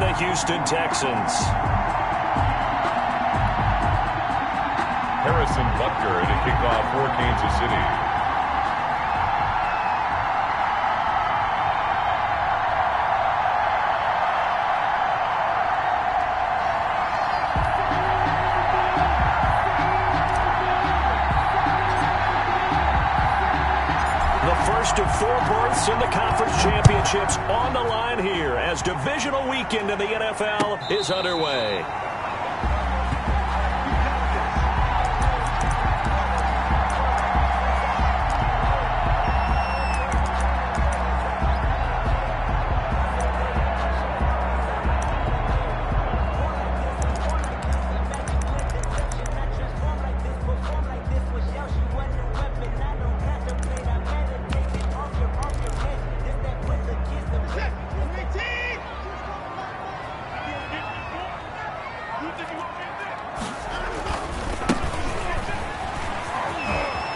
the Houston Texans. Harrison Butker to kick off for Kansas City. First of 4 berths in the conference championships on the line here as divisional weekend in the NFL is underway.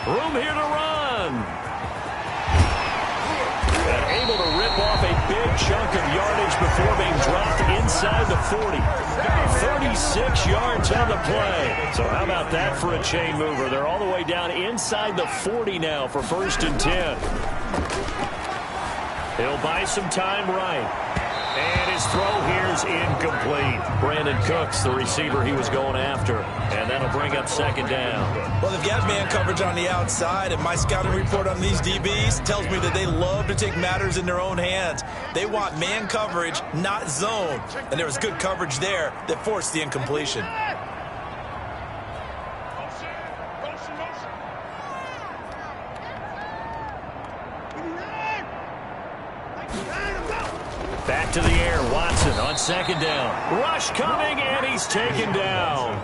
Room here to run. And able to rip off a big chunk of yardage before being dropped inside the 40. 36 yards on the play. So how about that for a chain mover? They're all the way down inside the 40 now for 1st and 10. He'll buy some time right. And his throw here is incomplete. Brandon Cooks, the receiver he was going after. And that'll bring up 2nd down. Well, they've got man coverage on the outside, and my scouting report on these DBs tells me that they love to take matters in their own hands. They want man coverage, not zone. And there was good coverage there that forced the incompletion. Back to the air, Watson on 2nd down. Rush coming, and he's taken down.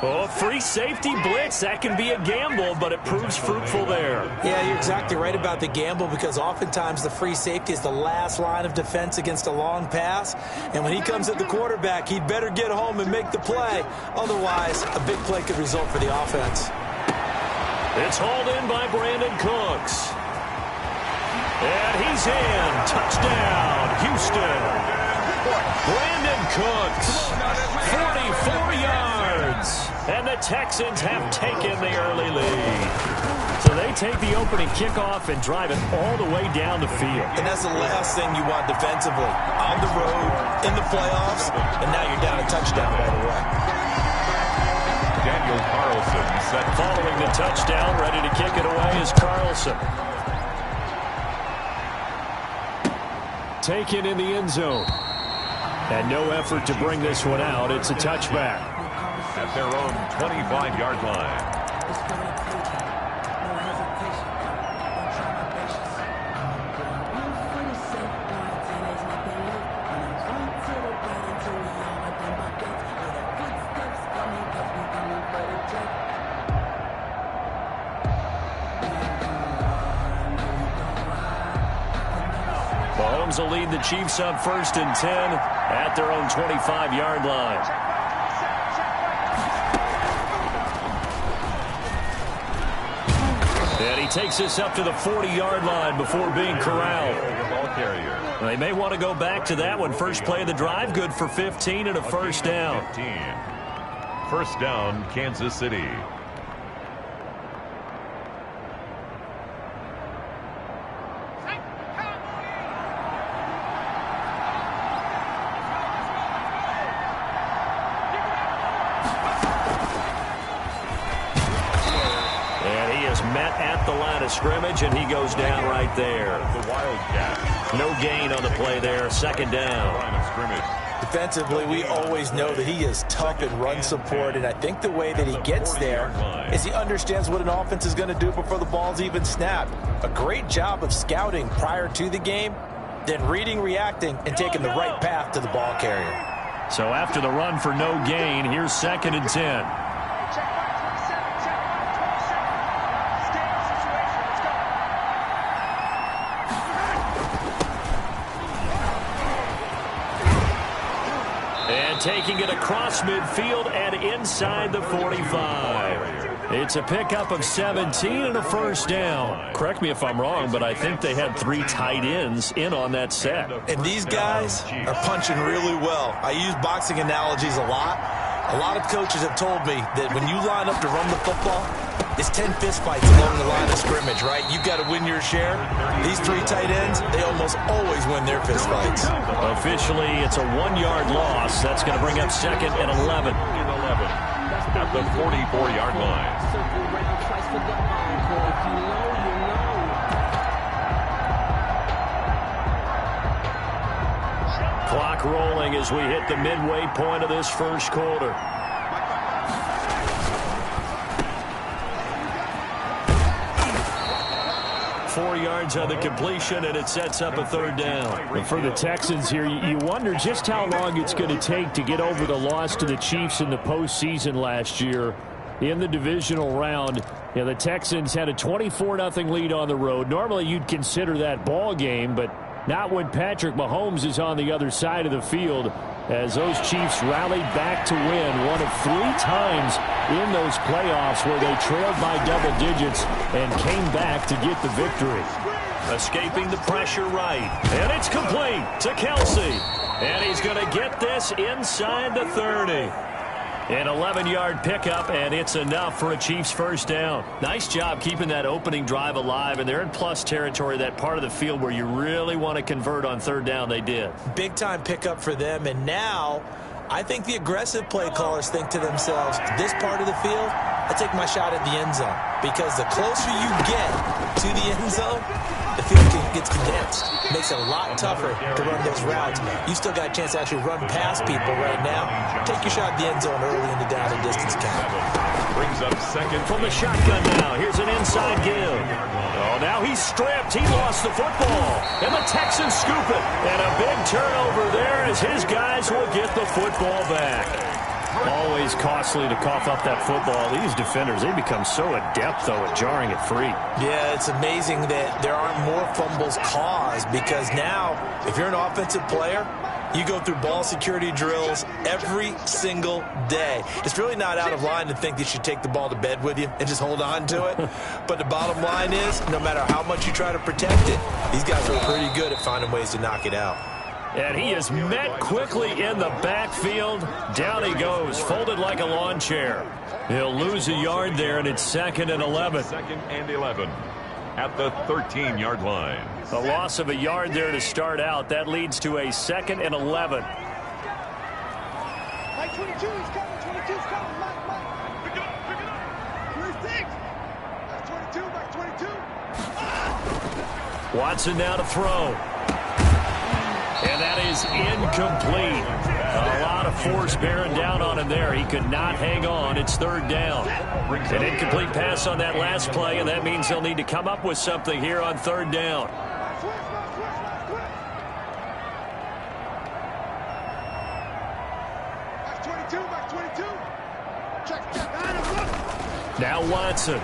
Oh, free safety blitz. That can be a gamble, but it proves fruitful there. Yeah, you're exactly right about the gamble because oftentimes the free safety is the last line of defense against a long pass. And when he comes at the quarterback, he'd better get home and make the play. Otherwise, a big play could result for the offense. It's hauled in by Brandon Cooks. And he's in. Touchdown, Houston. Brandon Cooks, 44 yards. And the Texans have taken the early lead. So they take the opening kickoff and drive it all the way down the field. And that's the last thing you want defensively. On the road, in the playoffs, and now you're down a touchdown right away. Daniel Carlson set. Following the touchdown, ready to kick it away is Carlson. Taken in the end zone. And no effort to bring this one out. It's a touchback. At their own 25-yard line. Mahomes will lead the Chiefs up 1st and 10 at their own 25-yard line. And he takes this up to the 40-yard line before being corralled. They may want to go back to that one. First play of the drive, good for 15 and a 1st down. 1st down, Kansas City. Met at the line of scrimmage, and he goes down right there. The Wildcat. No gain on the play there. 2nd down. Line of scrimmage. Defensively, we always know that he is tough in run support, and I think the way that he gets there is he understands what an offense is going to do before the ball's even snapped. A great job of scouting prior to the game, then reading, reacting, and taking the right path to the ball carrier. So after the run for no gain, here's 2nd and 10. taking it across midfield and inside the 45. It's a pickup of 17 and a first down. Correct me if I'm wrong, but I think they had 3 tight ends in on that set. And these guys are punching really well. I use boxing analogies a lot. A lot of coaches have told me that when you line up to run the football, it's 10 fistfights along the line of scrimmage, right? You've got to win your share. These 3 tight ends, they almost always win their fistfights. Officially, it's a 1-yard loss. That's going to bring up 2nd and 11. At the 44-yard line. Clock rolling as we hit the midway point of this first quarter. Four yards on the completion, and it sets up a third down. And for the Texans here, you wonder just how long it's going to take to get over the loss to the Chiefs in the postseason last year in the divisional round. You know, the Texans had a 24-0 lead on the road. Normally you'd consider that ball game, but not when Patrick Mahomes is on the other side of the field, as those Chiefs rallied back to win one of 3 times in those playoffs where they trailed by double digits and came back to get the victory. Escaping the pressure right, and it's complete to Kelsey. And he's going to get this inside the 30. An 11-yard pickup, and it's enough for a Chiefs first down. Nice job keeping that opening drive alive, and they're in plus territory, that part of the field where you really want to convert on third down. They did. Big-time pickup for them, and now I think the aggressive play callers think to themselves, this part of the field, I take my shot at the end zone, because the closer you get to the end zone, the field gets condensed. Makes it a lot tougher to run those routes. You still got a chance to actually run past people right now. Take your shot at the end zone early in the down and distance count. Brings up 2nd from the shotgun now. Here's an inside give. Oh, now he's stripped. He lost the football. And the Texans scoop it. And a big turnover there as his guys will get the football back. Always costly to cough up that football. These defenders, they become so adept, though, at jarring it free. Yeah, it's amazing that there aren't more fumbles caused, because now, if you're an offensive player, you go through ball security drills every single day. It's really not out of line to think that you should take the ball to bed with you and just hold on to it. But the bottom line is, no matter how much you try to protect it, these guys are pretty good at finding ways to knock it out. And he is met quickly in the backfield. Down he goes, folded like a lawn chair. He'll lose a yard there, and it's 2nd and 11. 2nd and 11 at the 13-yard line. A loss of a yard there to start out. That leads to a 2nd and 11. Mike 22 is coming. 22 is coming. Mike. Pick it up. 26. That's 22. Mike 22. Watson now to throw. And that is incomplete. A lot of force bearing down on him there. He could not hang on. It's third down. An incomplete pass on that last play, and that means they'll need to come up with something here on third down. Now Watson.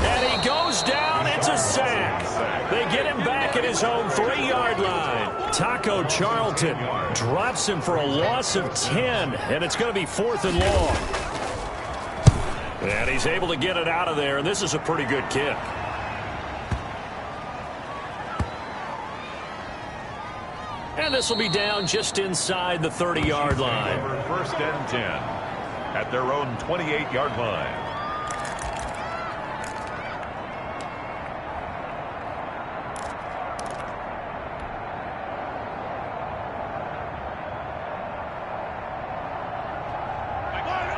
And he goes down. It's a sack. They get him back at his own 3-yard line. Taco Charlton drops him for a loss of 10, and it's going to be 4th and long. And he's able to get it out of there, and this is a pretty good kick. And this will be down just inside the 30-yard line. 1st and 10 at their own 28-yard line.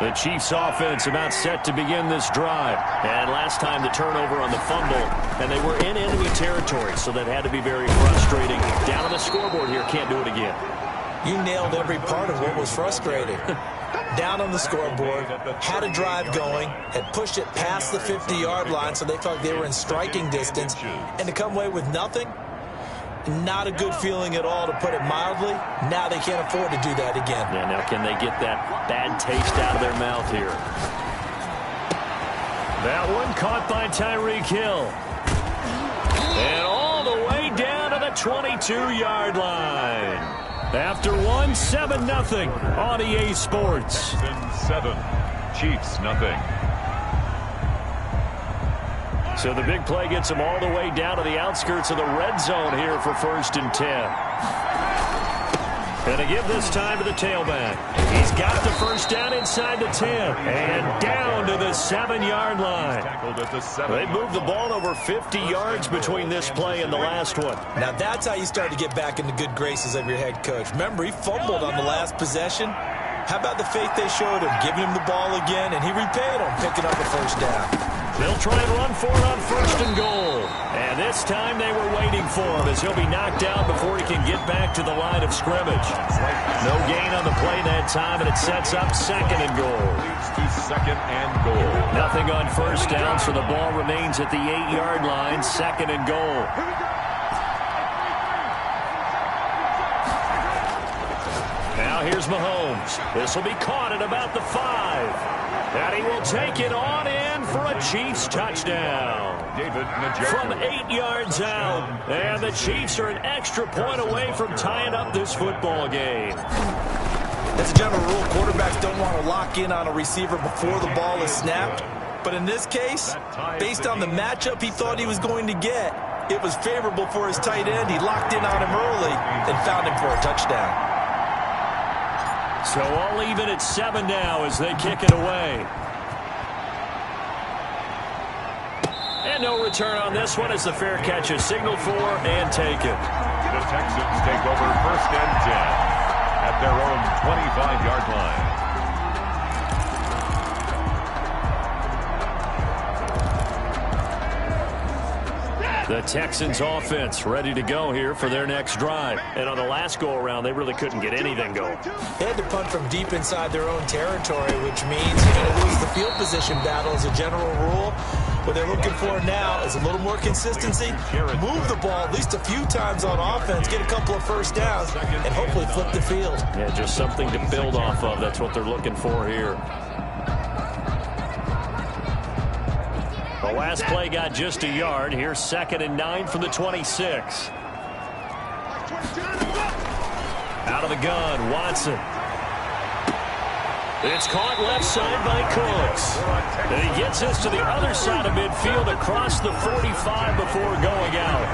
The Chiefs offense about set to begin this drive. And last time the turnover on the fumble, and they were in enemy territory, so that had to be very frustrating. Down on the scoreboard here, can't do it again. You nailed every part of what was frustrating. Down on the scoreboard, had a drive going, had pushed it past the 50-yard line, so they felt they were in striking distance, and to come away with nothing, not a good feeling at all, to put it mildly. Now they can't afford to do that again. Yeah, now can they get that bad taste out of their mouth here? That one caught by Tyreek Hill. And all the way down to the 22-yard line. After one, 7-0 on EA Sports. Texans 7, Chiefs nothing. So the big play gets them all the way down to the outskirts of the red zone here for 1st and 10. Going to give this time to the tailback. He's got the first down inside the 10 and down to the 7-yard line. They moved the ball over 50 yards between this play and the last one. Now that's how you start to get back into good graces of your head coach. Remember, he fumbled on the last possession. How about the faith they showed him, giving him the ball again, and he repaid him, picking up the first down. They'll try and run for it on 1st and goal. And this time they were waiting for him as he'll be knocked out before he can get back to the line of scrimmage. No gain on the play that time, and it sets up 2nd and goal. Leads to 2nd and goal. Nothing on 1st down, so the ball remains at the 8-yard line, 2nd and goal. Now here's Mahomes. This will be caught at about the 5. And he will take it on in for a Chiefs touchdown. David Njoku. From 8 yards out. And the Chiefs are an extra point away from tying up this football game. As a general rule, quarterbacks don't want to lock in on a receiver before the ball is snapped. But in this case, based on the matchup he thought he was going to get, it was favorable for his tight end. He locked in on him early and found him for a touchdown. So all even at 7 now as they kick it away. And no return on this one as the fair catch is signaled for and taken. The Texans take over 1st and 10 at their own 25-yard line. The Texans offense ready to go here for their next drive. And on the last go-around, they really couldn't get anything going. They had to punt from deep inside their own territory, which means you're going to lose the field position battle as a general rule. What they're looking for now is a little more consistency, move the ball at least a few times on offense, get a couple of first downs, and hopefully flip the field. Yeah, just something to build off of. That's what they're looking for here. The last play got just a yard. Here's 2nd and 9 from the 26. Out of the gun, Watson. It's caught left side by Cooks. And he gets us to the other side of midfield across the 45 before going out.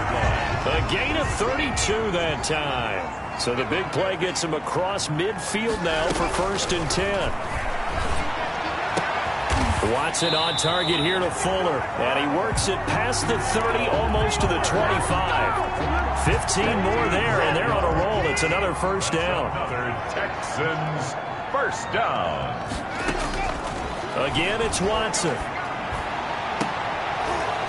A gain of 32 that time. So the big play gets him across midfield now for 1st and 10. Watson on target here to Fuller. And he works it past the 30, almost to the 25. 15 more there, and they're on a roll. It's another first down. Another Texans first down. Again, it's Watson.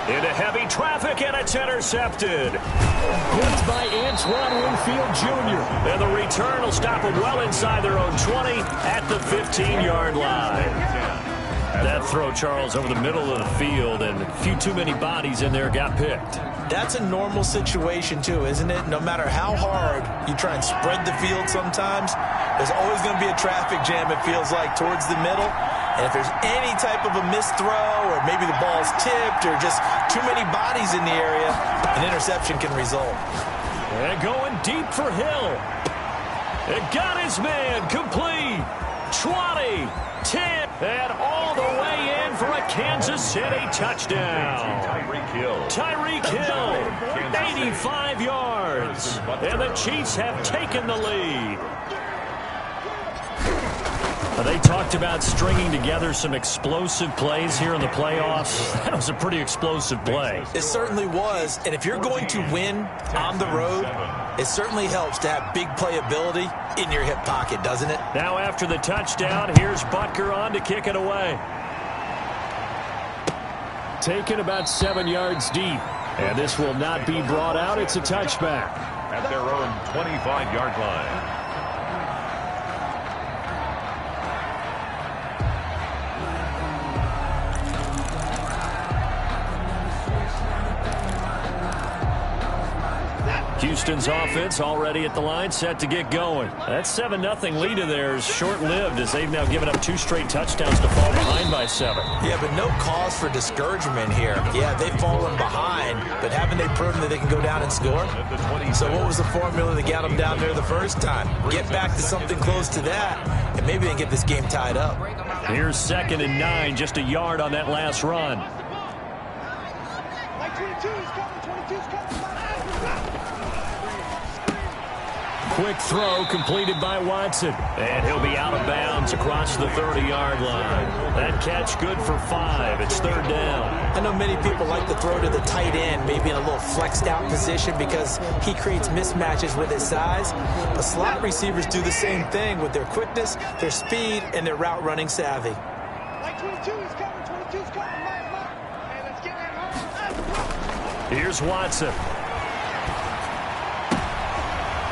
Into heavy traffic, and it's intercepted. It's by Antoine Winfield Jr. And the return will stop them well inside their own 20 at the 15-yard line. That throw, Charles, over the middle of the field, and a few too many bodies in there got picked. That's a normal situation, too, isn't it? No matter how hard you try and spread the field sometimes, there's always going to be a traffic jam, it feels like, towards the middle. And if there's any type of a missed throw, or maybe the ball's tipped, or just too many bodies in the area, an interception can result. And going deep for Hill. It got his man complete. 20, 10, and all the way in for a Kansas City touchdown. Tyreek Hill, 85 yards. And the Chiefs have taken the lead. They talked about stringing together some explosive plays here in the playoffs. That was a pretty explosive play. It certainly was. And if you're going to win on the road, it certainly helps to have big playability in your hip pocket, doesn't it? Now after the touchdown, here's Butker on to kick it away. Taken about 7 yards deep. And this will not be brought out. It's a touchback. At their own 25-yard line. Houston's offense already at the line, set to get going. That 7-0 lead of theirs short-lived as they've now given up 2 straight touchdowns to fall behind by 7. Yeah, but no cause for discouragement here. Yeah, they've fallen behind, but haven't they proven that they can go down and score? So what was the formula that got them down there the first time? Get back to something close to that, and maybe they can get this game tied up. Here's 2nd and 9, just a yard on that last run. Like 22 is coming, 22 is coming. Quick throw completed by Watson. And he'll be out of bounds across the 30-yard line. That catch good for 5. It's 3rd down. I know many people like to throw to the tight end, maybe in a little flexed out position because he creates mismatches with his size. But slot receivers do the same thing with their quickness, their speed, and their route running savvy. Like 22 is coming, 22 is coming. Hey, let's get that. Here's Watson.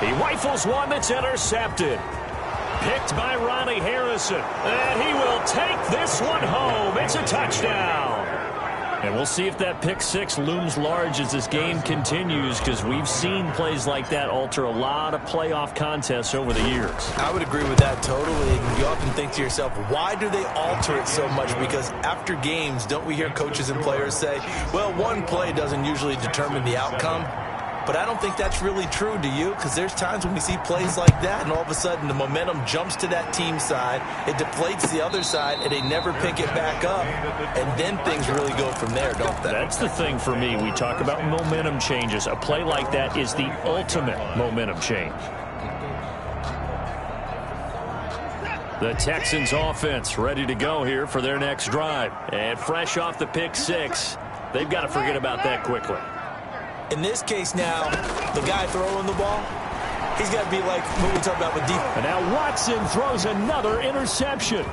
He rifles one that's intercepted. Picked by Ronnie Harrison. And he will take this one home. It's a touchdown. And we'll see if that pick 6 looms large as this game continues, because we've seen plays like that alter a lot of playoff contests over the years. I would agree with that totally. You often think to yourself, why do they alter it so much? Because after games, don't we hear coaches and players say, well, one play doesn't usually determine the outcome? But I don't think that's really true, do you? Because there's times when we see plays like that, and all of a sudden the momentum jumps to that team side, it deflates the other side, and they never pick it back up. And then things really go from there, don't they? That's the thing for me. We talk about momentum changes. A play like that is the ultimate momentum change. The Texans offense ready to go here for their next drive. And fresh off the pick 6, they've got to forget about that quickly. In this case now, the guy throwing the ball, he's got to be like what we talk about with defense. And now Watson throws another interception.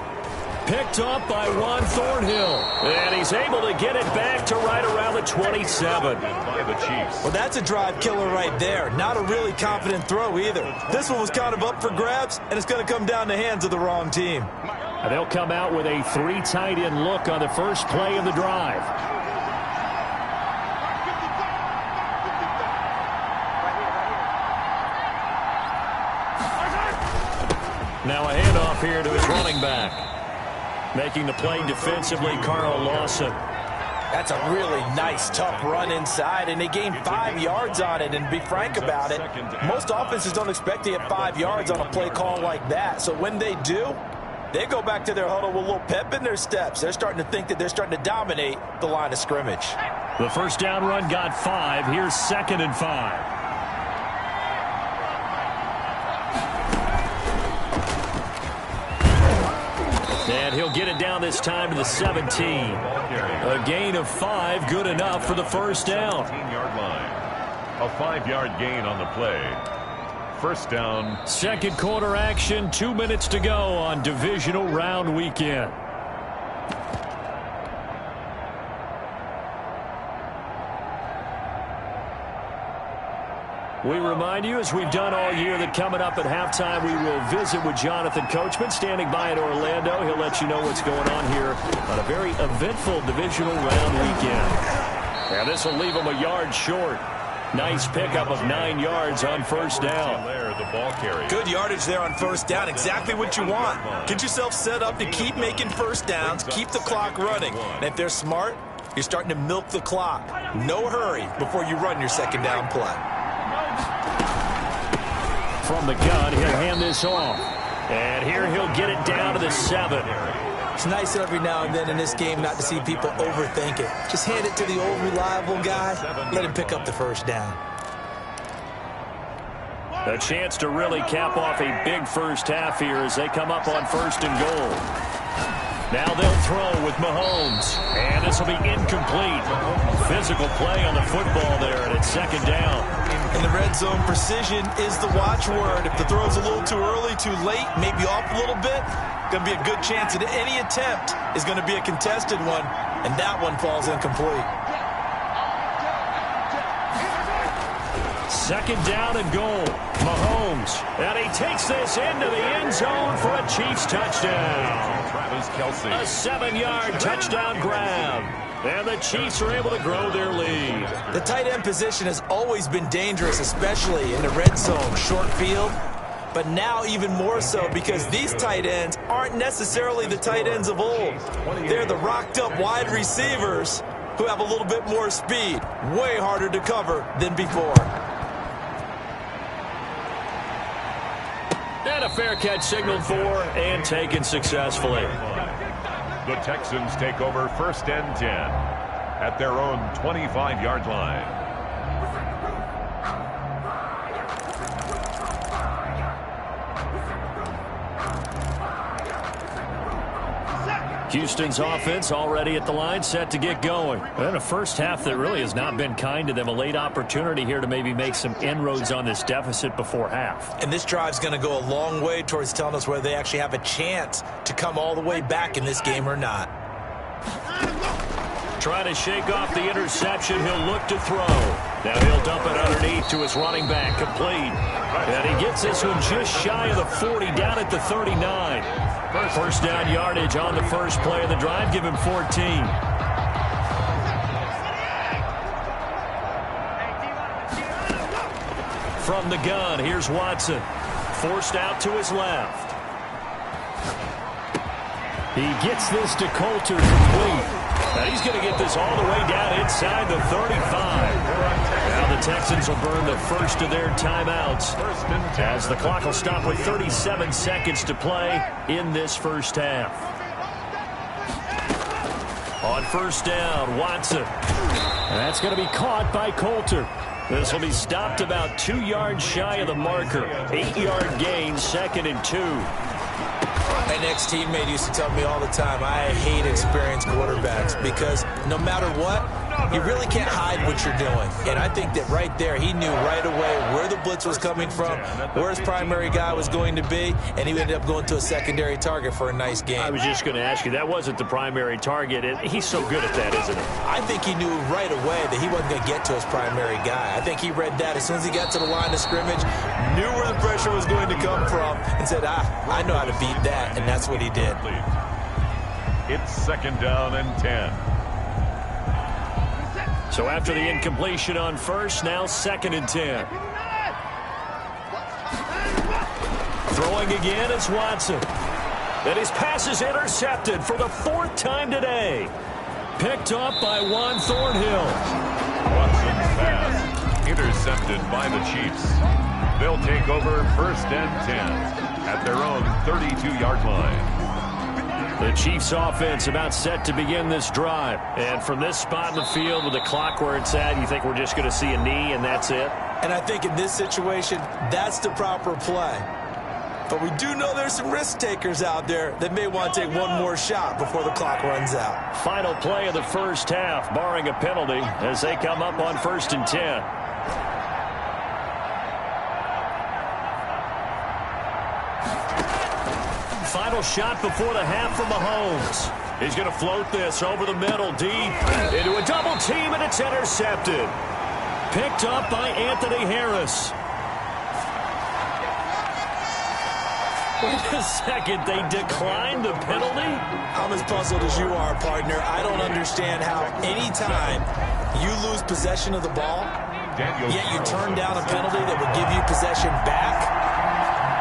Picked up by Juan Thornhill. And he's able to get it back to right around the 27. By the Chiefs. Well, that's a drive killer right there. Not a really confident throw either. This one was kind of up for grabs, and it's going to come down the hands of the wrong team. And they'll come out with a 3 tight end look on the first play of the drive. Now a handoff here to his running back. Making the play defensively, Carl Lawson. That's a really nice, tough run inside, and they gained 5 yards on it. And to be frank about it, most offenses don't expect to get 5 yards on a play call like that. So when they do, they go back to their huddle with a little pep in their steps. They're starting to think that they're starting to dominate the line of scrimmage. The first down run got 5. Here's 2nd and 5. And he'll get it down this time to the 17. A gain of 5, good enough for the first down. 17-yard line. A 5-yard gain on the play. First down. Second quarter action, 2 minutes to go on divisional round weekend. We remind you, as we've done all year, that coming up at halftime, we will visit with Jonathan Coachman, standing by in Orlando. He'll let you know what's going on here on a very eventful divisional round weekend. And this will leave him a yard short. Nice pickup of 9 yards on first down. The ball carry. Good yardage there on first down. Exactly what you want. Get yourself set up to keep making first downs, keep the clock running. And if they're smart, you're starting to milk the clock. No hurry before you run your second down play. From the gun, he'll hand this off. And here he'll get it down to the 7. It's nice every now and then in this game not to see people overthink it. Just hand it to the old reliable guy. Let him pick up the first down. A chance to really cap off a big first half here as they come up on 1st and goal. Now they'll throw with Mahomes. And this will be incomplete. Physical play on the football there, and it's 2nd down. In the red zone, precision is the watchword. If the throw's a little too early, too late, maybe off a little bit, going to be a good chance that any attempt is going to be a contested one, and that one falls incomplete. 2nd down and goal. Mahomes. And he takes this into the end zone for a Chiefs touchdown. Travis Kelce. A 7-yard touchdown grab. And the Chiefs are able to grow their lead. The tight end position has always been dangerous, especially in the red zone, short field. But now even more so because these tight ends aren't necessarily the tight ends of old. They're the rocked-up wide receivers who have a little bit more speed. Way harder to cover than before. And a fair catch signaled for and taken successfully. The Texans take over 1st and 10 at their own 25-yard line. Houston's offense already at the line, set to get going. And a first half that really has not been kind to them. A late opportunity here to maybe make some inroads on this deficit before half. And this drive's going to go a long way towards telling us whether they actually have a chance to come all the way back in this game or not. Trying to shake off the interception. He'll look to throw. Now he'll dump it underneath to his running back. Complete. And he gets this one just shy of the 40, down at the 39. First down yardage on the first play of the drive. Give him 14. From the gun, here's Watson. Forced out to his left. He gets this to Coulter, complete. And he's going to get this all the way down inside the 35. Now the Texans will burn the first of their timeouts as the clock will stop with 37 seconds to play in this first half. On first down, Watson. And that's going to be caught by Coulter. This will be stopped about 2 yards shy of the marker. 8-yard gain, 2nd and 2. My next teammate used to tell me all the time, I hate experienced quarterbacks because no matter what, you really can't hide what you're doing. And I think that right there, he knew right away where the blitz was coming from, where his primary guy was going to be, and he ended up going to a secondary target for a nice game. I was just going to ask you, that wasn't the primary target, and he's so good at that, isn't he? I think he knew right away that he wasn't going to get to his primary guy. I think he read that as soon as he got to the line of scrimmage, knew where the pressure was going to come from, and said, I know how to beat that, and that's what he did. It's 2nd down and 10. So after the incompletion on first, now 2nd and 10. Throwing again, it's Watson. And his pass is intercepted for the 4th time today. Picked up by Juan Thornhill. Watson's pass intercepted by the Chiefs. They'll take over 1st and 10 at their own 32-yard line. The Chiefs offense about set to begin this drive. And from this spot in the field with the clock where it's at, you think we're just going to see a knee and that's it? And I think in this situation, that's the proper play. But we do know there's some risk takers out there that may want to take one more shot before the clock runs out. Final play of the first half, barring a penalty, as they come up on 1st and 10. Final shot before the half from Mahomes. He's going to float this over the middle, deep, into a double team, and it's intercepted. Picked up by Anthony Harris. Wait a second, they declined the penalty? I'm as puzzled as you are, partner. I don't understand how anytime you lose possession of the ball, yet you turn down a penalty that would give you possession back.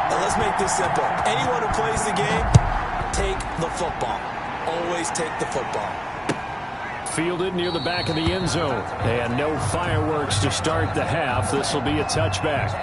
And let's make this simple. Anyone who plays the game, take the football. Always take the football. Fielded near the back of the end zone. And no fireworks to start the half. This will be a touchback.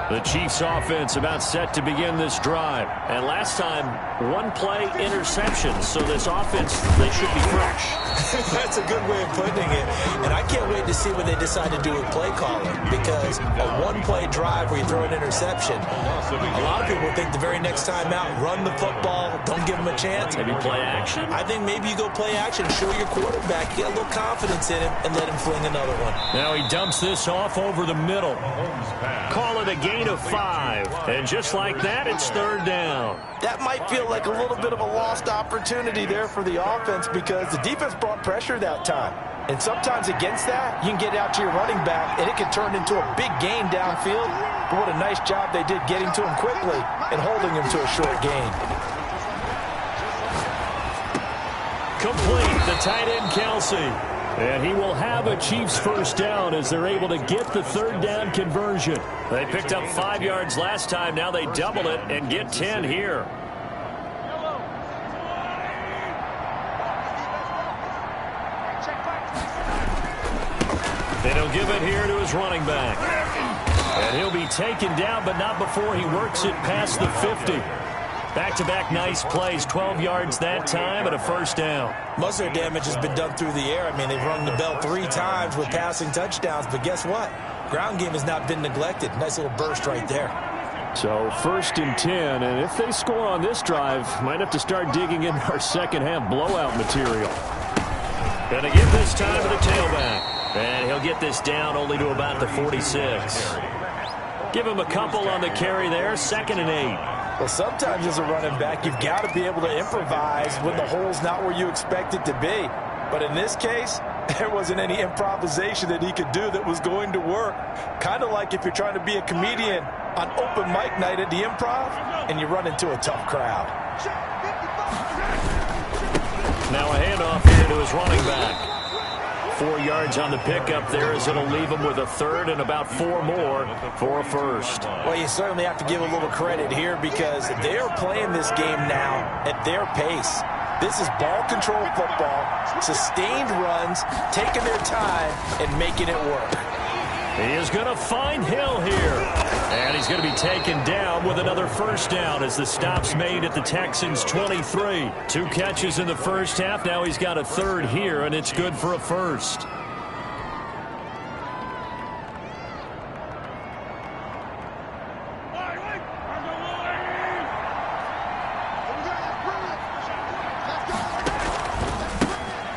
The Chiefs offense about set to begin this drive. And last time, one play interception. So this offense, they should be fresh. That's a good way of putting it. And I can't wait to see what they decide to do with play calling. Because a one-play drive where you throw an interception, a lot of people think the very next time out, run the football, don't give them a chance. Maybe play action? I think maybe you go play action, show your quarterback, get a little confidence in him, and let him fling another one. Now he dumps this off over the middle. Call call it a gain of 5. And just like that, it's third down. That might feel like a little bit of a lost opportunity there for the offense because the defense brought pressure that time. And sometimes against that, you can get out to your running back, and it can turn into a big gain downfield. But what a nice job they did getting to him quickly and holding him to a short gain. Complete, the tight end Kelsey. And he will have a Chiefs first down as they're able to get the third down conversion. They picked up 5 yards last time. Now they double it and get 10 here. And he'll give it here to his running back. And he'll be taken down, but not before he works it past the 50. Back-to-back nice plays, 12 yards that time and a first down. Most of their damage has been done through the air. I mean, they've rung the bell 3 times with passing touchdowns, but guess what? Ground game has not been neglected. Nice little burst right there. So first and 10, and if they score on this drive, might have to start digging in our second half blowout material. Gonna give this time to the tailback. And he'll get this down only to about the 46. Give him a couple on the carry there, 2nd and 8. Well, sometimes as a running back, you've got to be able to improvise when the hole's not where you expect it to be. But in this case, there wasn't any improvisation that he could do that was going to work. Kind of like if you're trying to be a comedian on open mic night at the Improv and you run into a tough crowd. Now a handoff here to his running back. 4 yards on the pickup there as it'll leave him with a third and about 4 more for a first. Well, you certainly have to give a little credit here because they are playing this game now at their pace. This is ball control football, sustained runs, taking their time and making it work. He is going to find Hill here. And he's going to be taken down with another first down as the stop's made at the Texans' 23. 2 catches in the first half. Now he's got a third here, and it's good for a first.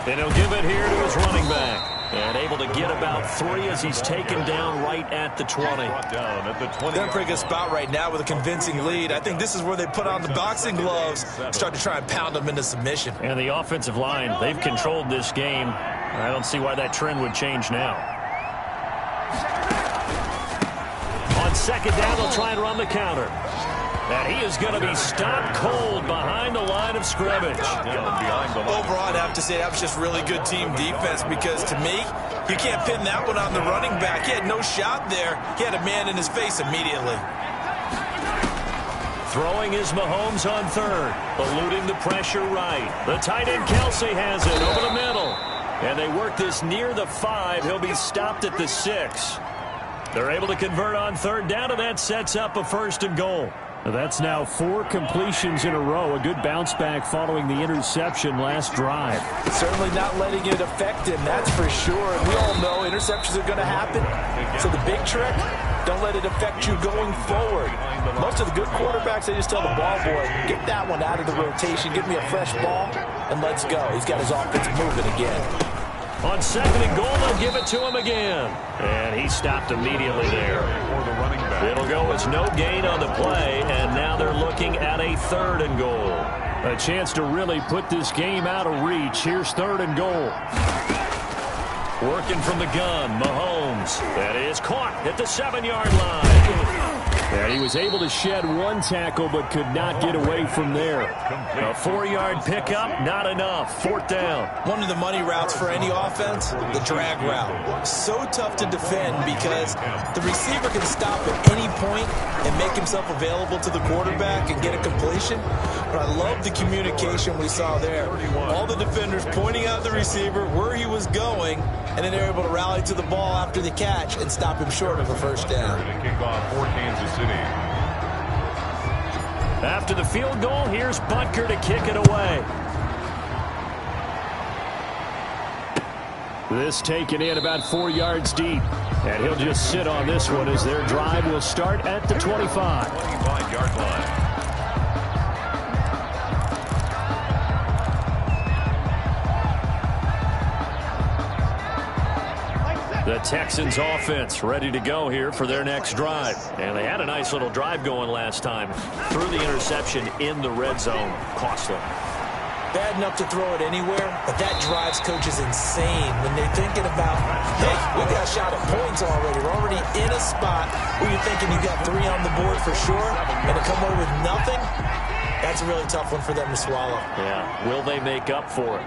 And he'll give it here to his running back. And able to get about 3 as he's taken down right at the 20. They're in a pretty good spot right now with a convincing lead. I think this is where they put on the boxing gloves, start to try and pound them into submission. And the offensive line, they've controlled this game. I don't see why that trend would change now. On second down, they'll try and run the counter. And he is going to be stopped cold behind the line of scrimmage. Overall, I'd have to say that was just really good team defense because, to me, you can't pin that one on the running back. He had no shot there. He had a man in his face immediately. Throwing is Mahomes on third, eluding the pressure right. The tight end Kelsey has it over the middle. And they work this near the 5. He'll be stopped at the 6. They're able to convert on third down, and that sets up a first and goal. That's now 4 completions in a row. A good bounce back following the interception last drive. Certainly not letting it affect him, that's for sure. And we all know interceptions are going to happen. So the big trick, don't let it affect you going forward. Most of the good quarterbacks, they just tell the ball boy, get that one out of the rotation, give me a fresh ball, and let's go. He's got his offense moving again. On second and goal, they'll give it to him again. And he stopped immediately there. It'll go as no gain on the play, and now they're looking at a third and goal. A chance to really put this game out of reach. Here's third and goal. Working from the gun, Mahomes. That is caught at the 7-yard line. And he was able to shed 1 tackle, but could not get away from there. A 4-yard pickup, not enough. 4th down. One of the money routes for any offense, the drag route. So tough to defend because the receiver can stop at any point and make himself available to the quarterback and get a completion. But I love the communication we saw there. All the defenders pointing out the receiver, where he was going, and then they're able to rally to the ball after the catch and stop him short of a first down. Kickoff for Kansas City. After the field goal, here's Butker to kick it away. This taken in about 4 yards deep. And he'll just sit on this one as their drive will start at the 25. 25-yard line. The Texans offense ready to go here for their next drive. And they had a nice little drive going last time. Threw the interception in the red zone. Costly. Bad enough to throw it anywhere, but that drives coaches insane when they're thinking about, hey, we got a shot at points already. We're already in a spot where you're thinking you got 3 on the board for sure, and to come away with nothing, that's a really tough one for them to swallow. Yeah, will they make up for it?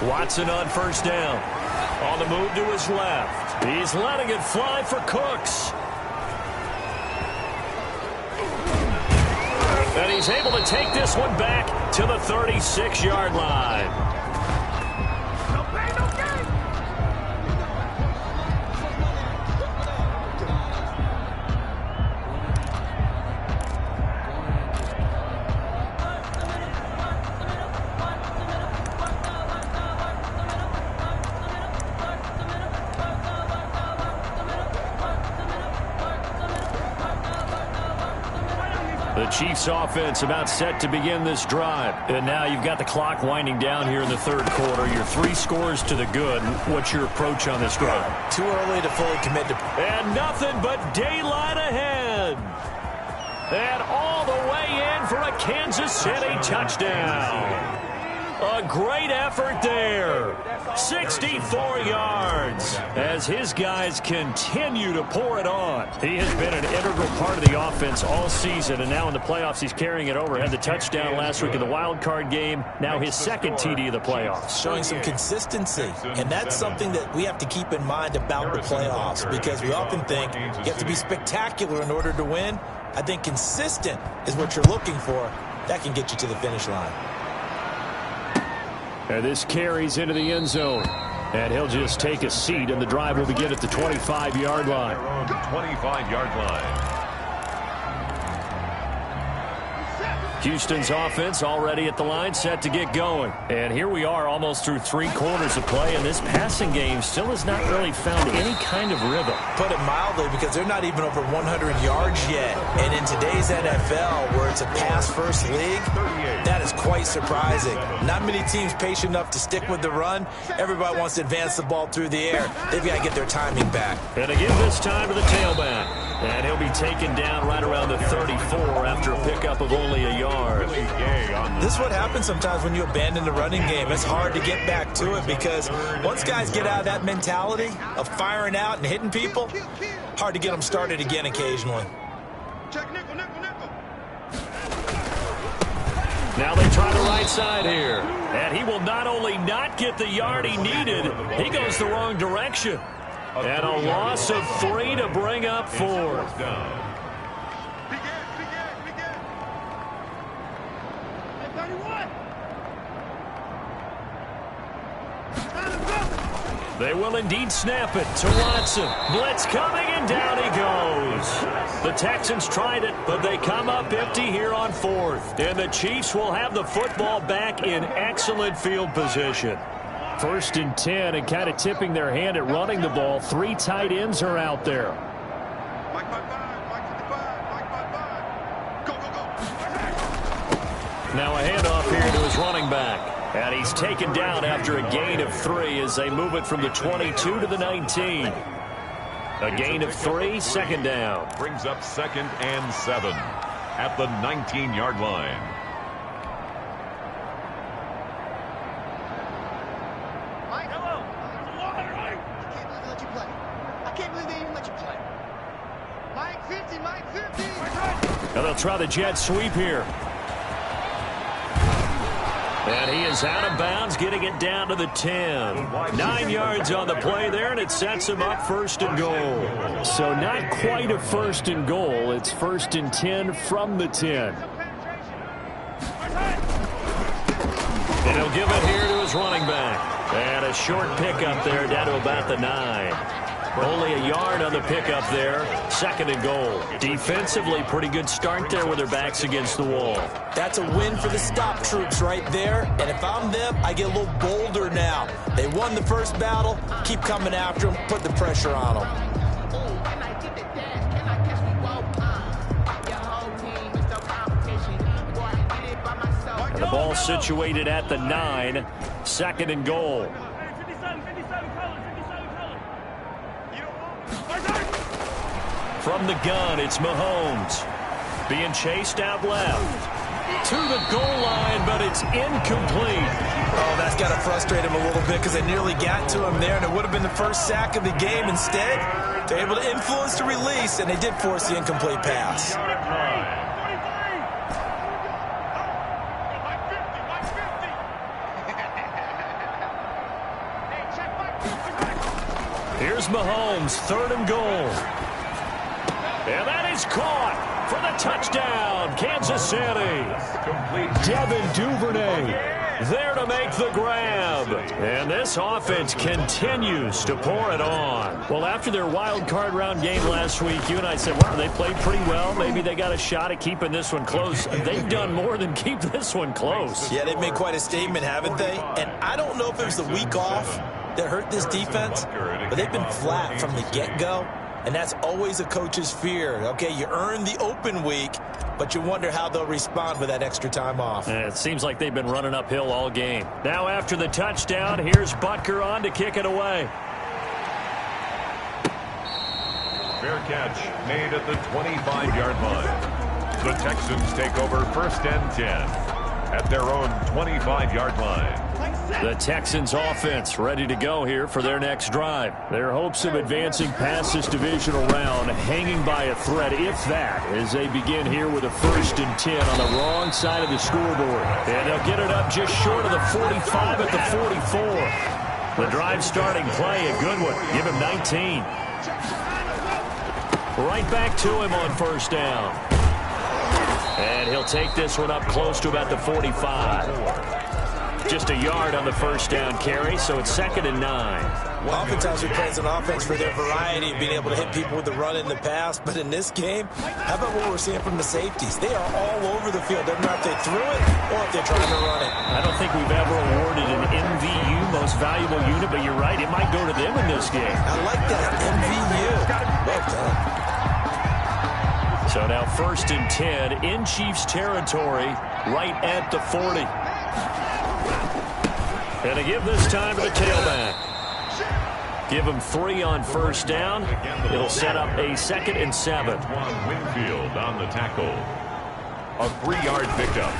Watson on first down. On the move to his left. He's letting it fly for Cooks. And he's able to take this one back to the 36-yard line. The Chiefs offense about set to begin this drive. And now you've got the clock winding down here in the third quarter. You're 3 scores to the good. What's your approach on this drive? Too early to fully commit to. And nothing but daylight ahead. And all the way in for a Kansas City touchdown. A great effort there. 64 yards as his guys continue to pour it on. He has been an integral part of the offense all season, and now in the playoffs he's carrying it over. Had the touchdown last week in the wild card game. Now his second TD of the playoffs. Showing some consistency, and that's something that we have to keep in mind about the playoffs, because we often think you have to be spectacular in order to win. I think consistent is what you're looking for. That can get you to the finish line. And this carries into the end zone. And he'll just take a seat, and the drive will begin at the 25-yard line. 25-yard line. Houston's offense already at the line, set to get going. And here we are almost through 3 quarters of play, and this passing game still has not really found any kind of rhythm. Put it mildly, because they're not even over 100 yards yet. And in today's NFL, where it's a pass-first league, that is quite surprising. Not many teams patient enough to stick with the run. Everybody wants to advance the ball through the air. They've got to get their timing back. And again this time to the tailback. And he'll be taken down right around the 34 after a pickup of only a yard. This is what happens sometimes when you abandon the running game. It's hard to get back to it, because once guys get out of that mentality of firing out and hitting people, hard to get them started again occasionally. Check nickel, nickel, nickel. Now they try the right side here. And he will not only not get the yard he needed, he goes the wrong direction. And a loss of 3 to bring up 4. They will indeed snap it to Watson. Blitz coming, and down he goes. The Texans tried it, but they come up empty here on 4th. And the Chiefs will have the football back in excellent field position. 1st and 10, and kind of tipping their hand at running the ball. 3 tight ends are out there. Mike 55, Mike 55, Mike 55. Go, go, go. Now a handoff here to his running back. And he's taken down after a gain of 3 as they move it from the 22 to the 19. A gain of 3, 2nd down. Brings up 2nd and 7 at the 19-yard line. Mike, hello. I can't believe they even let you play. Mike 50, Mike 50. Now they'll try the jet sweep here. And he is out of bounds, getting it down to the 10. 9 yards on the play there, and it sets him up 1st and goal. So not quite a 1st and goal. It's 1st and 10 from the 10. And he'll give it here to his running back. And a short pickup there down to about the 9. Only a yard on the pickup there. 2nd and goal. Defensively, pretty good start there with their backs against the wall. That's a win for the stop troops right there. And if I'm them, I get a little bolder now. They won the first battle. Keep coming after them. Put the pressure on them. The ball situated at the 9. 2nd and goal. From the gun, it's Mahomes. Being chased out left. To the goal line, but it's incomplete. Oh, that's got to frustrate him a little bit because they nearly got to him there, and it would have been the first sack of the game. Instead, they're able to influence the release, and they did force the incomplete pass. Here's Mahomes, 3rd and goal. And that is caught for the touchdown, Kansas City. Devin Duvernay there to make the grab. And this offense continues to pour it on. Well, after their wild card round game last week, you and I said, wow, they played pretty well. Maybe they got a shot at keeping this one close. They've done more than keep this one close. Yeah, they've made quite a statement, haven't they? And I don't know if it was the week off that hurt this defense, but they've been flat from the get-go. And that's always a coach's fear. Okay, you earn the open week, but you wonder how they'll respond with that extra time off. It seems like they've been running uphill all game. Now after the touchdown, here's Butker on to kick it away. Fair catch made at the 25-yard line. The Texans take over 1st and 10 at their own 25-yard line. The Texans offense ready to go here for their next drive. Their hopes of advancing past this divisional round hanging by a thread, if that, as they begin here with a 1st and 10 on the wrong side of the scoreboard. And they'll get it up just short of the 45 at the 44. The drive starting play, a good one. Give him 19. Right back to him on 1st down. And he'll take this one up close to about the 45. Just a yard on the 1st down carry, so it's 2nd and 9. Oftentimes we praise an offense for their variety of being able to hit people with the run in the pass, but in this game, how about what we're seeing from the safeties? They are all over the field. Doesn't matter if they threw it or if they're trying to run it. I don't think we've ever awarded an MVU, most valuable unit, but you're right, it might go to them in this game. I like that, MVU. Well done. So now 1st and 10 in Chiefs territory, right at the 40. And to give this time to the tailback. Give him 3 on 1st down. It'll set up a 2nd and 7. Winfield on the tackle. A 3-yard pickup.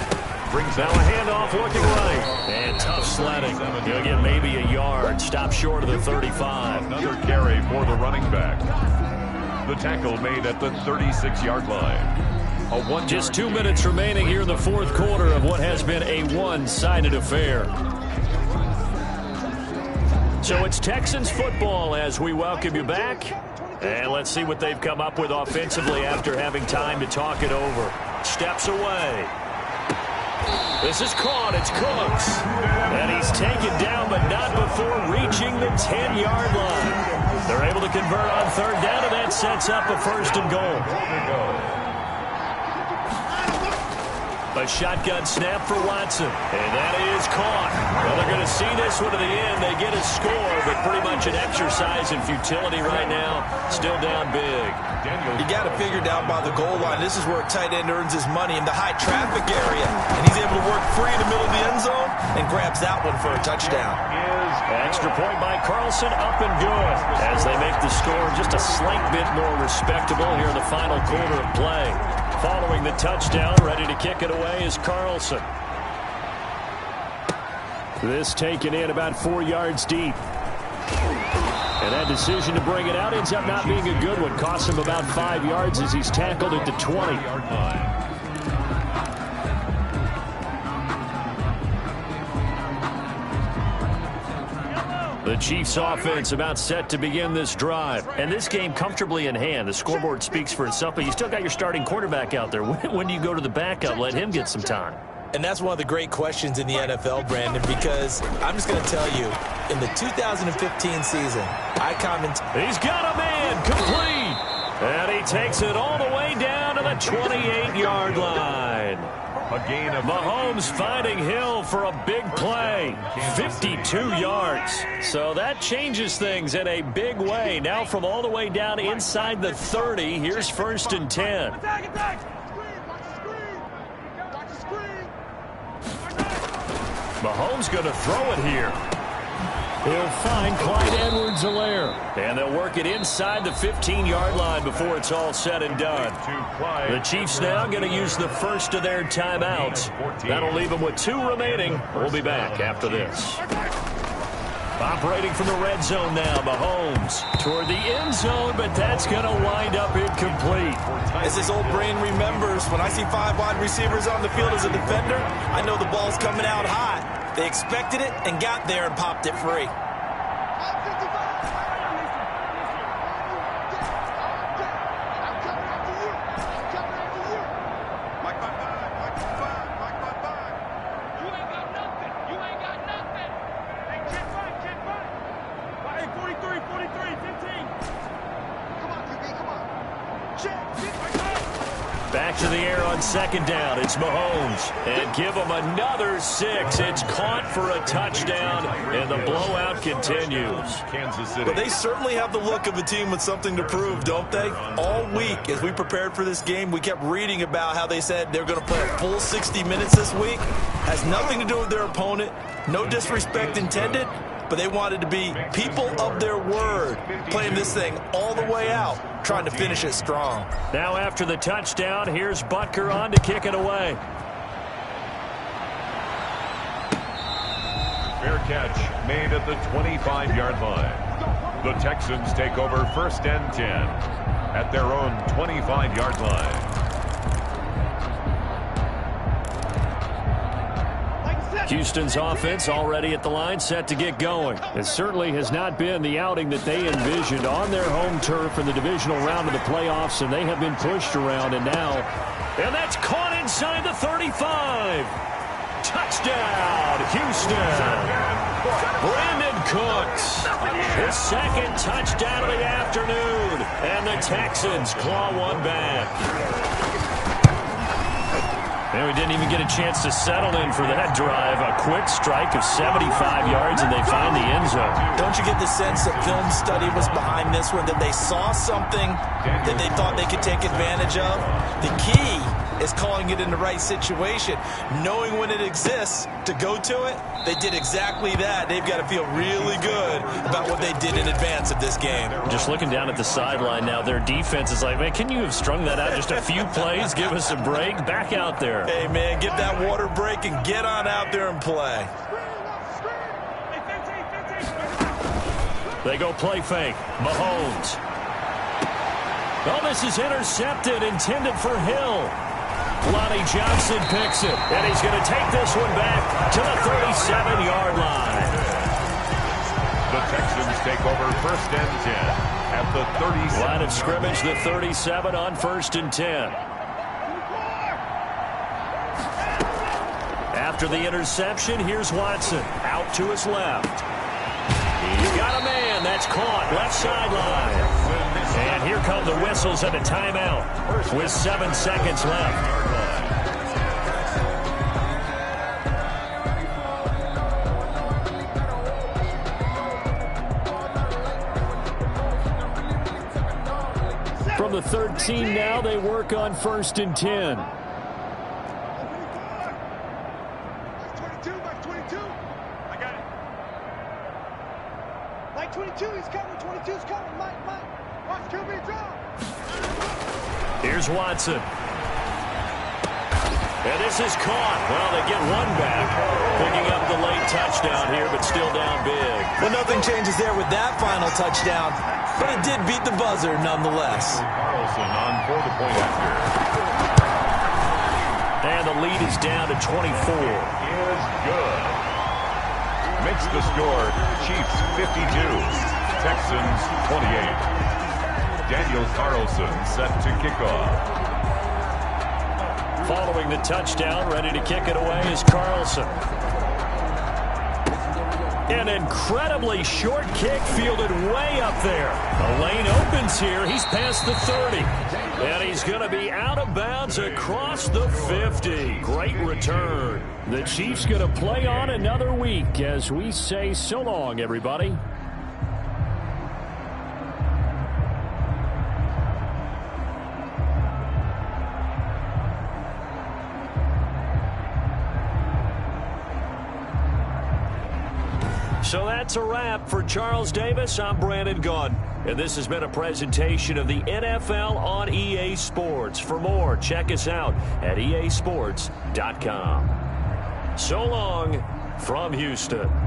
Brings now a handoff looking right. And tough sledding. He'll get maybe a yard. Stop short of the 35. Another carry for the running back. The tackle made at the 36-yard line. Just 2 minutes remaining here in the 4th quarter of what has been a one-sided affair. So it's Texans football as we welcome you back. And let's see what they've come up with offensively after having time to talk it over. Steps away. This is caught. It's Cooks. And he's taken down, but not before reaching the 10-yard line. They're able to convert on 3rd down, and that sets up a 1st and goal. A shotgun snap for Watson. And that is caught. Well, they're going to see this one to the end. They get a score, but pretty much an exercise in futility right now. Still down big. You got to figure down by the goal line. This is where a tight end earns his money in the high traffic area. And he's able to work free in the middle of the end zone and grabs that one for a touchdown. Extra point by Carlson, up and good. As they make the score just a slight bit more respectable here in the final quarter of play. Following the touchdown, ready to kick it away is Carlson. This taken in about 4 yards deep. And that decision to bring it out ends up not being a good one. Costs him about 5 yards as he's tackled at the 20-yard line. The Chiefs offense about set to begin this drive. And this game comfortably in hand. The scoreboard speaks for itself, but you still got your starting quarterback out there. When do you go to the backup? Let him get some time. And that's one of the great questions in the NFL, Brandon, because I'm just going to tell you, in the 2015 season, I commented. He's got a man complete. And he takes it all the way down to the 28-yard line. A gain of Mahomes finding Hill for a big play. 52 yards. So that changes things in a big way. Now from all the way down inside the 30, here's 1st and 10. Attack, attack. Screen, watch the screen. Watch the screen. Mahomes going to throw it here. He'll find Clyde Edwards-Helaire. And they'll work it inside the 15-yard line before it's all said and done. The Chiefs now going to use the first of their timeouts. That'll leave them with 2 remaining. We'll be back after this. Operating from the red zone now, Mahomes toward the end zone, but that's going to wind up incomplete. As his old brain remembers, when I see 5 wide receivers on the field as a defender, I know the ball's coming out hot. They expected it and got there and popped it free. Back to the air on second down. It's Mahomes. And give him another 6. It's caught for a touchdown, and the blowout continues. Kansas City. But they certainly have the look of a team with something to prove, don't they? All week, as we prepared for this game, we kept reading about how they said they're going to play a full 60 minutes this week. Has nothing to do with their opponent. No disrespect intended. But they wanted to be people of their word, playing this thing all the way out, trying to finish it strong. Now after the touchdown, here's Butker on to kick it away. Fair catch made at the 25-yard line. The Texans take over 1st and 10 at their own 25-yard line. Houston's offense already at the line, set to get going. It certainly has not been the outing that they envisioned on their home turf in the divisional round of the playoffs, and they have been pushed around, and that's caught inside the 35. Touchdown, Houston. Brandon Cooks, his 2nd touchdown of the afternoon, and the Texans claw one back. And we didn't even get a chance to settle in for that drive. A quick strike of 75 yards, and they find the end zone. Don't you get the sense that film study was behind this one, that they saw something that they thought they could take advantage of? The key is calling it in the right situation, knowing when it exists to go to it. They did exactly that. They've got to feel really good about what they did in advance of this game. Just looking down at the sideline now, their defense is like, man, can you have strung that out just a few plays? Give us a break. Back out there. Hey, man, get that water break and get on out there and play. They go play fake. Mahomes. Oh, this is intercepted, intended for Hill. Lonnie Johnson picks it, and he's going to take this one back to the 37-yard line. The Texans take over 1st and 10 at the 37. Line of scrimmage, the 37 on 1st and 10. After the interception, here's Watson. Out to his left. He's got a man. That's caught. Left sideline. And here come the whistles and a timeout with 7 seconds left. From the 13 now, they work on 1st and 10. Here's Watson. And this is caught. Well, they get one back. Picking up the late touchdown here, but still down big. Well, nothing changes there with that final touchdown, but it did beat the buzzer nonetheless. Carlson on for the point after. And the lead is down to 24. Is good. Makes the score Chiefs 52, Texans 28. Daniel Carlson set to kick off. Following the touchdown, ready to kick it away is Carlson. An incredibly short kick fielded way up there. The lane opens here. He's past the 30. And he's going to be out of bounds across the 50. Great return. The Chiefs going to play on another week as we say so long, everybody. So that's a wrap for Charles Davis. I'm Brandon Gaudin, and this has been a presentation of the NFL on EA Sports. For more, check us out at easports.com. So long from Houston.